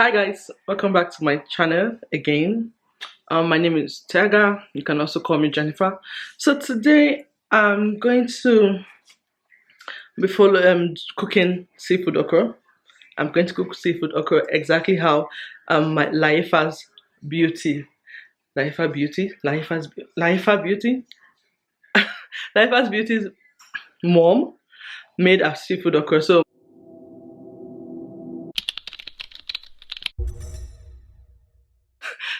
Hi guys, welcome back to my channel again. My name is Tega. You can also call me Jennifer. So today I'm going to be cooking seafood okra. I'm going to cook seafood okra exactly how my Layefa's beauty, Layefa beauty, Layefa's beauty's mom made a seafood okra.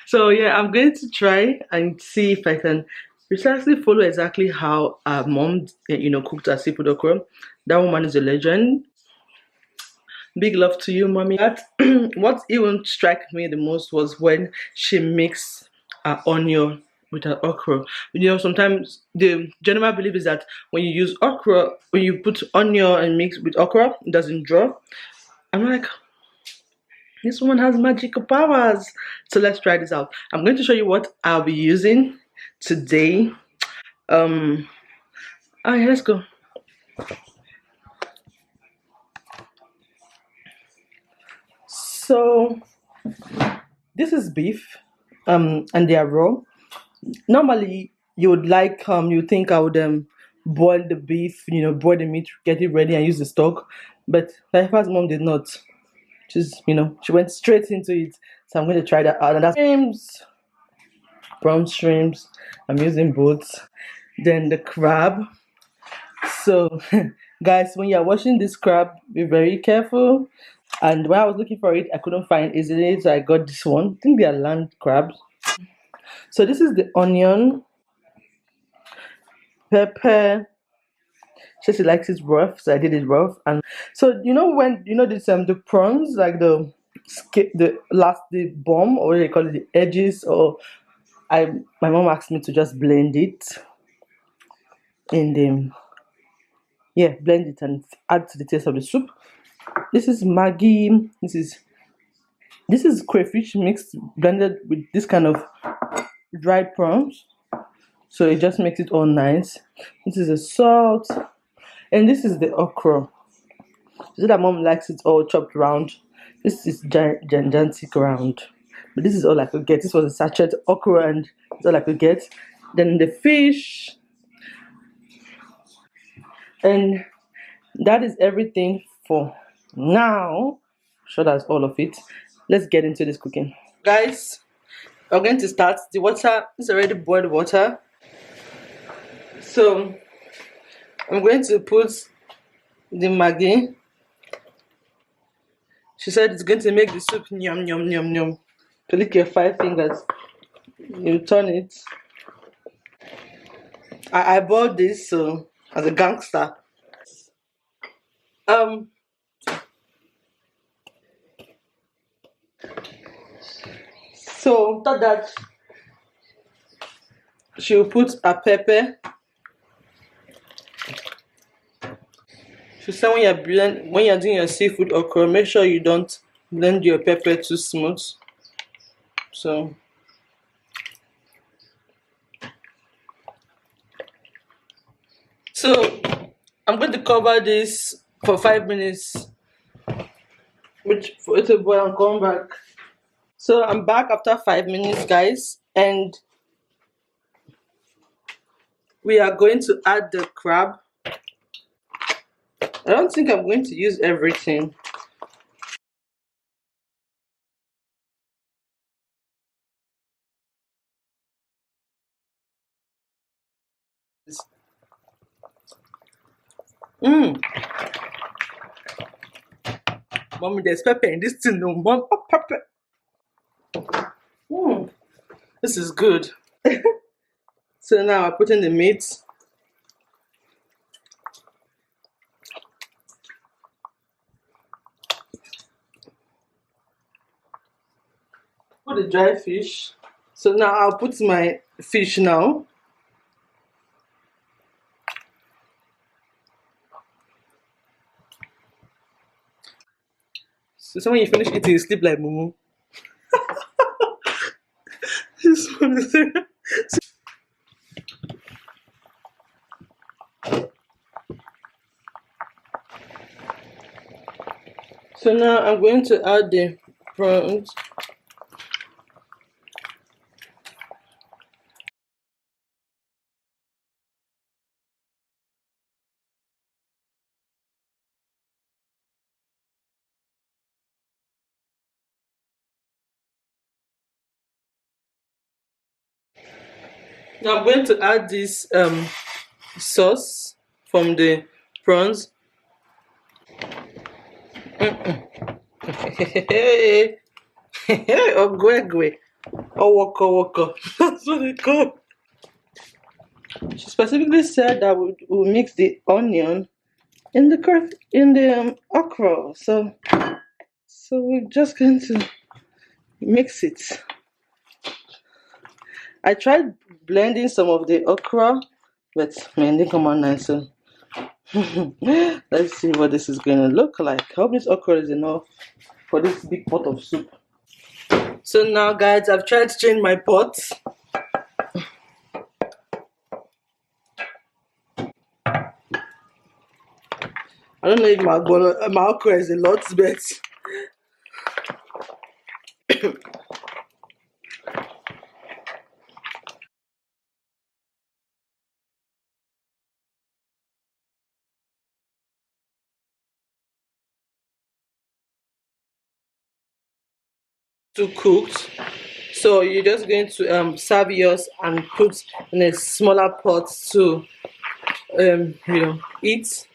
So yeah, I'm going to try and see if I can precisely follow exactly how our mom, cooked our seafood okra. That woman is a legend. Big love to you, mommy. That what even struck me the most was when she mixed her onion with her okra. Sometimes the general belief is that when you use okra, when you put onion and mix with okra, it doesn't draw. I'm like, this woman has magical powers. So let's try this out. I'm going to show you what I'll be using today. Oh yeah, let's go. So this is beef, and they are raw. Normally, you think I would boil the beef, boil the meat, get it ready, and use the stock. But my first mom did not. She went straight into it. So I'm going to try that out. And that's shrimps, brown shrimps. I'm using both. Then the crab. So, guys, when you're washing this crab, be very careful. And when I was looking for it, I couldn't find easily, so I got this one. I think they are land crabs. So this is the onion, pepper. She likes it rough, so I did it rough. And so when this the prawns, like the bomb, or what they call it, the edges, or my mom asked me to just blend it in the blend it and add to the taste of the soup. This is Maggi. This is crayfish mixed blended with this kind of dried prawns, so it just makes it all nice. This is the salt, and this is the okra. So that mom likes it all chopped round. This is gigantic round, but this is all I could get. This was a sachet okra, and it's all I could get. Then the fish, and that is everything for now. Sure, that's all of it. Let's get into this cooking, guys. We're going to start. The water is already boiled water, so I'm going to put the Maggi. She said it's going to make the soup yum yum yum yum. To lick your 5 fingers, you turn it. I bought this as a gangster. Um, so after that, she'll put a pepper. She said when you're doing your seafood okra, make sure you don't blend your pepper too smooth. So I'm going to cover this for 5 minutes, which for it to boil and come back. So I'm back after 5 minutes, guys, and we are going to add the crab. I don't think I'm going to use everything. Mmm, mommy, there's pepper in this thing. No, mom, oh, pepper. Mmm, this is good. So now I put in the meat. Put the dry fish. So now I'll put my fish now. So when you finish eating, you sleep like mumu. This one is So now I'm going to add the prawns. Now I'm going to add this sauce from the prawns. Hey, Ogwegwe. Owoko. That's what they call. She specifically said that we'll mix the onion in the okra. So we're just going to mix it. I tried blending some of the okra, but man, they come out nice. So let's see what this is going to look like. I hope this okra is enough for this big pot of soup. So now, guys, I've tried to change my pot. I don't know if my okra is a lot, but too cooked. So you're just going to serve yours and put in a smaller pot to eat.